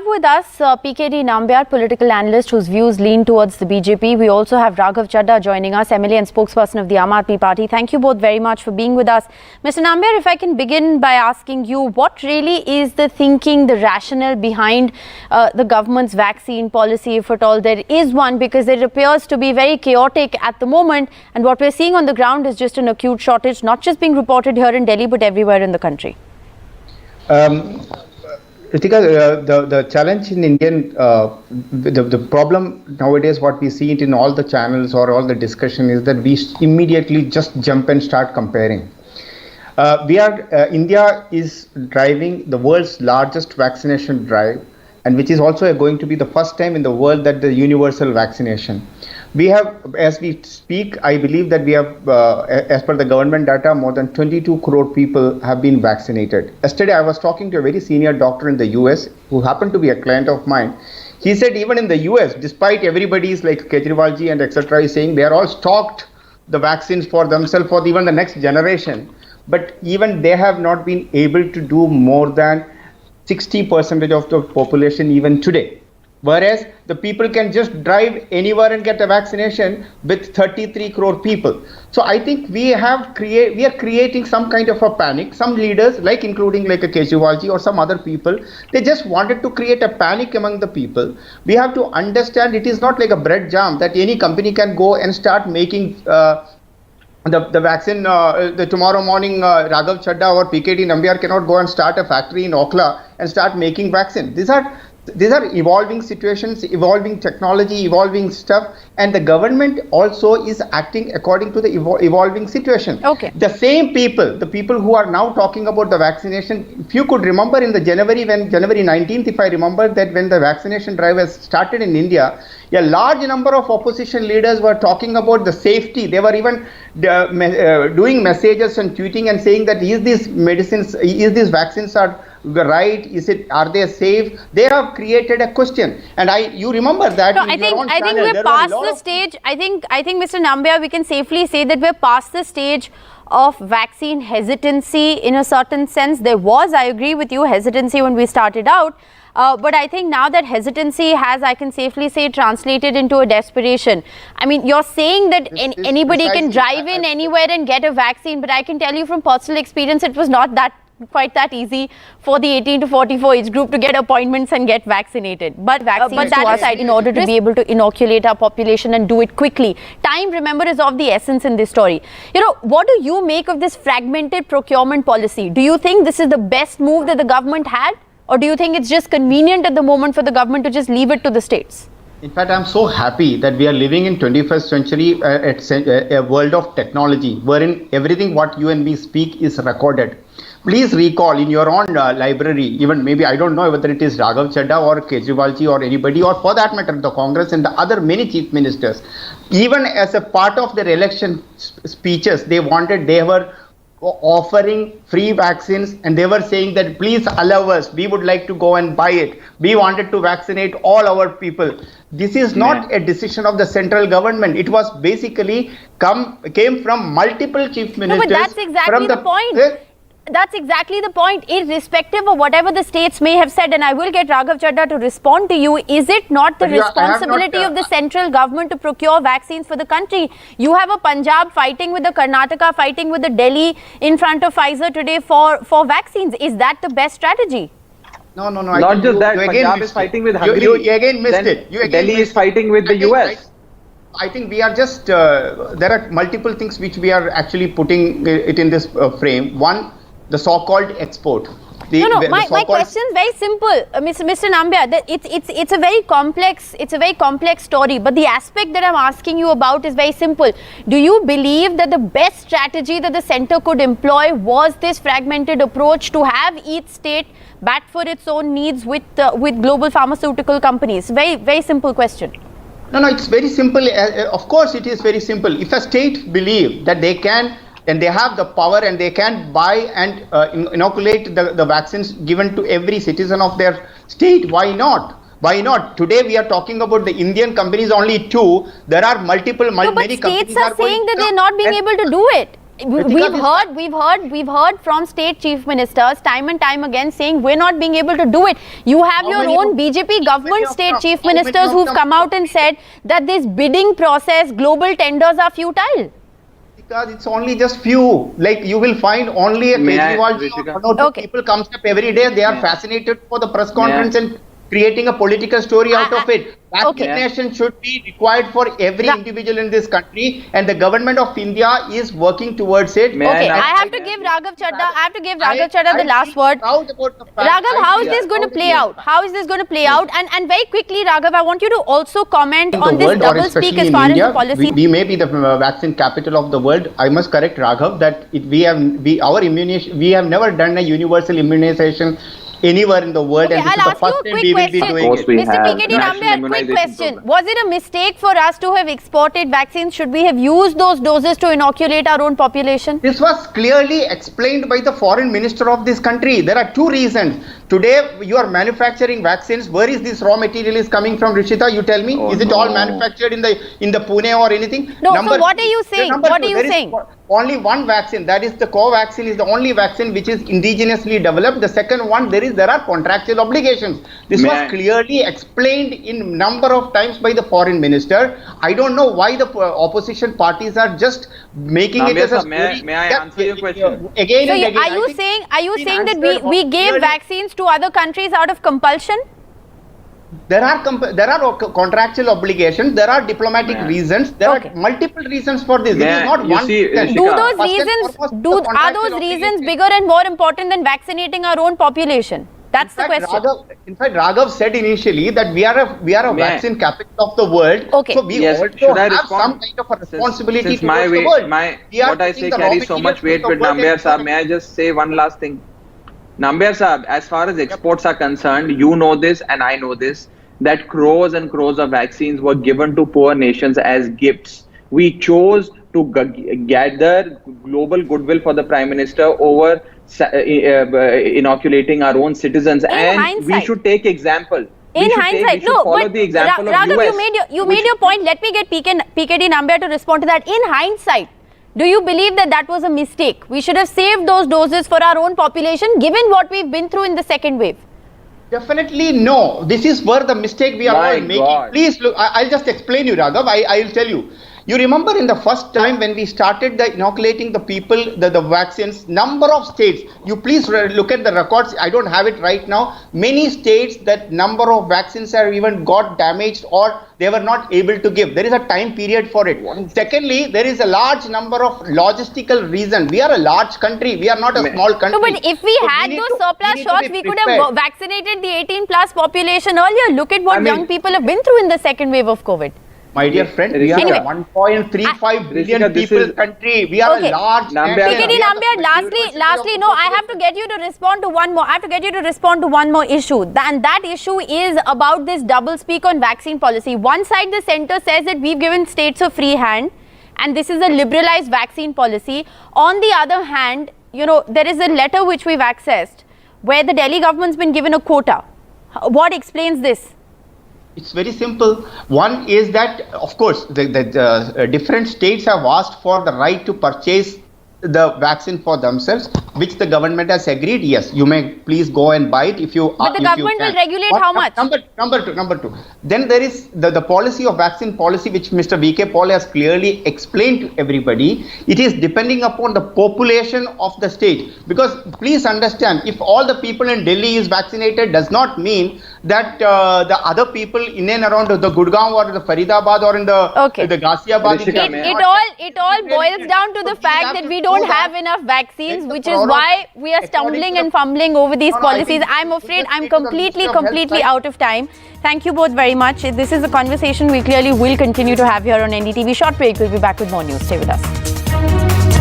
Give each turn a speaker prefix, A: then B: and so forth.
A: with us PKD Nambiar, political analyst whose views lean towards the BJP. We also have Raghav Chadha joining us, MLA and spokesperson of the Aam Aadmi Party. Thank you both very much for being with us. Mr. Nambiar, if I can begin by asking you, what really is the thinking, the rationale behind the government's vaccine policy, if at all there is one, because it appears to be very chaotic at the moment, and what we're seeing on the ground is just an acute shortage, not just being reported here in Delhi, but everywhere in the country.
B: Ritika, the challenge in Indian, the problem nowadays, what we see it in all the channels or all the discussion is that we immediately just jump and start comparing. India is driving the world's largest vaccination drive, and which is also going to be the first time in the world that the universal vaccination. We have, as we speak, I believe that we have, as per the government data, more than 22 crore people have been vaccinated. Yesterday, I was talking to a very senior doctor in the US who happened to be a client of mine. He said even in the US, despite everybody's like Kejriwalji and etc. is saying they are all stocked the vaccines for themselves for even the next generation, but even they have not been able to do more than 60% of the population even today. Whereas the people can just drive anywhere and get a vaccination with 33 crore people. So I think we are creating some kind of a panic. Some leaders, like including like a Kejriwalji or some other people, they just wanted to create a panic among the people. We have to understand it is not like a bread jam that any company can go and start making the vaccine. Tomorrow morning, Raghav Chadha or PKD Nambiar cannot go and start a factory in Okhla and start making vaccine. These are evolving situations, evolving technology, evolving stuff, and the government also is acting according to the evolving situation.
A: Okay.
B: The same people, the people who are now talking about the vaccination, if you could remember in the January 19th, if I remember that when the vaccination drive has started in India, a large number of opposition leaders were talking about the safety. They were even doing messages and tweeting and saying that these vaccines are right? Are they safe? They have created a question, and you remember that.
A: No, I think we're past the stage. I think Mr. Nambiar, we can safely say that we're past the stage of vaccine hesitancy in a certain sense. There was, I agree with you, hesitancy when we started out. But I think now that hesitancy has, I can safely say, translated into a desperation. I mean, you're saying that anybody can drive in anywhere and get a vaccine, but I can tell you from personal experience, it was not quite that easy for the 18 to 44 age group to get appointments and get vaccinated. But that aside, in order to be able to inoculate our population and do it quickly, time, remember, is of the essence in this story. You know, what do you make of this fragmented procurement policy? Do you think this is the best move that the government had? Or do you think it's just convenient at the moment for the government to just leave it to the states?
B: In fact, I'm so happy that we are living in 21st century, a world of technology, wherein everything what you and me speak is recorded. Please recall in your own library, even maybe, I don't know whether it is Raghav Chadha or Kejriwalji or anybody, or for that matter, the Congress and the other many chief ministers, even as a part of their election speeches, they were offering free vaccines, and they were saying that please allow us, we would like to go and buy it, we wanted to vaccinate all our people. This is not a decision of the central government. It was basically came from multiple chief ministers.
A: No, but that's exactly the point. That's exactly the point. Irrespective of whatever the states may have said, and I will get Raghav Chadha to respond to you, is it not the responsibility of the central government to procure vaccines for the country? You have a Punjab fighting with the Karnataka, fighting with the Delhi in front of Pfizer today for vaccines. Is that the best strategy?
B: No.
C: Not just that, Punjab is fighting with Hungary.
B: You again missed it.
C: Delhi is fighting with the US.
B: I think we are just, there are multiple things which we are actually putting it in this frame. One, the so-called export.
A: My question is very simple, Mr. Nambiar. It's a very complex story. But the aspect that I'm asking you about is very simple. Do you believe that the best strategy that the centre could employ was this fragmented approach to have each state bat for its own needs with global pharmaceutical companies? Very simple question.
B: No, it's very simple. Of course, it is very simple. If a state believes that they can, and they have the power and they can buy and inoculate the vaccines given to every citizen of their state, why not? Why not? Today we are talking about the Indian companies, only two. There are many companies.
A: But states are saying that they're not being able to do it. we've heard from state chief ministers time and time again saying we're not being able to do it. You have your own BJP government state chief ministers who've come out and said that this bidding process, global tenders are futile.
B: Because it's only just few. Like you will find only a Kejriwal people comes up every day. They are fascinated for the press conference and creating a political story out of it. Vaccination should be required for every individual in this country, and the government of India is working towards it.
A: I have to give Raghav Chadha the last word. Raghav, how is this going to play out? How is this going to play out? And very quickly, Raghav, I want you to also comment on this double speak as far as the policy.
B: We may be the vaccine capital of the world. I must correct Raghav that we have never done a universal immunization anywhere in the world, and this is the first time we will be doing it.
A: Mr. PKD Nambiar, quick question. Was it a mistake for us to have exported vaccines? Should we have used those doses to inoculate our own population?
B: This was clearly explained by the foreign minister of this country. There are two reasons. Today, you are manufacturing vaccines. Where is this raw material is coming from, Rishita? You tell me. Is it all manufactured in the Pune or anything?
A: No. So what are you saying? What are you saying?
B: Only one vaccine, that is the Covaxin, is the only vaccine which is indigenously developed. The second one, there are contractual obligations. This was clearly explained in number of times by the foreign minister. I don't know why the opposition parties are just making it as a story.
C: May I answer your question?
B: Again
A: so
B: and again.
A: Are you saying that we gave vaccines to other countries out of compulsion?
B: There are contractual obligations, there are diplomatic reasons, there are multiple reasons for this. This is not one reason.
A: Are those reasons bigger and more important than vaccinating our own population? That's the question.
B: In fact, Raghav said initially that we are a vaccine capital of the world. So we also have some kind of a responsibility towards the world.
C: What I say carries so much weight with Nambiar Saab. May I just say one last thing? Nambiar Saab, as far as exports are concerned, you know this and I know this, that crores and crores of vaccines were given to poor nations as gifts. We chose to gather global goodwill for the Prime Minister over inoculating our own citizens, we should take example.
A: In hindsight, no, but Raghav, you made your point. Let me get PKD Nambiar to respond to that. In hindsight, do you believe that was a mistake? We should have saved those doses for our own population, given what we've been through in the second wave.
B: Definitely no. This is where the mistake we are all making. Please look, I'll just explain you, Raghav. I'll tell you. You remember in the first time when we started inoculating the people, the vaccines, number of states, you please look at the records, I don't have it right now, many states that number of vaccines have even got damaged or they were not able to give. There is a time period for it. Secondly, there is a large number of logistical reasons. We are a large country, we are not a small country.
A: No, but if we had those surplus shots, we could have vaccinated the 18 plus population earlier. Look at what young people have been through in the second wave of COVID.
B: My dear friend, we are a 1.35 billion people country. We are a large
A: PKD Nambiar, lastly, no, I have to get you to respond to one more. I have to get you to respond to one more issue. And that issue is about this double speak on vaccine policy. One side, the centre says that we've given states a free hand and this is a liberalized vaccine policy. On the other hand, there is a letter which we've accessed where the Delhi government's been given a quota. What explains this?
B: It's very simple. One is that, of course, the different states have asked for the right to purchase the vaccine for themselves, which the government has agreed. Yes, you may please go and buy it if you.
A: But the government will regulate how much?
B: Number two. Then there is the policy of vaccine policy, which Mr. V.K. Paul has clearly explained to everybody. It is depending upon the population of the state. Because please understand, if all the people in Delhi is vaccinated, does not mean that the other people in and around the Gurgaon or the Faridabad or in the Ghaziabad.
A: It all boils down to the fact that we don't have enough vaccines, which is why we are stumbling and fumbling over these policies. I'm afraid I'm completely out of time. Thank you both very much. This is a conversation we clearly will continue to have here on NDTV. Short break. We'll be back with more news. Stay with us.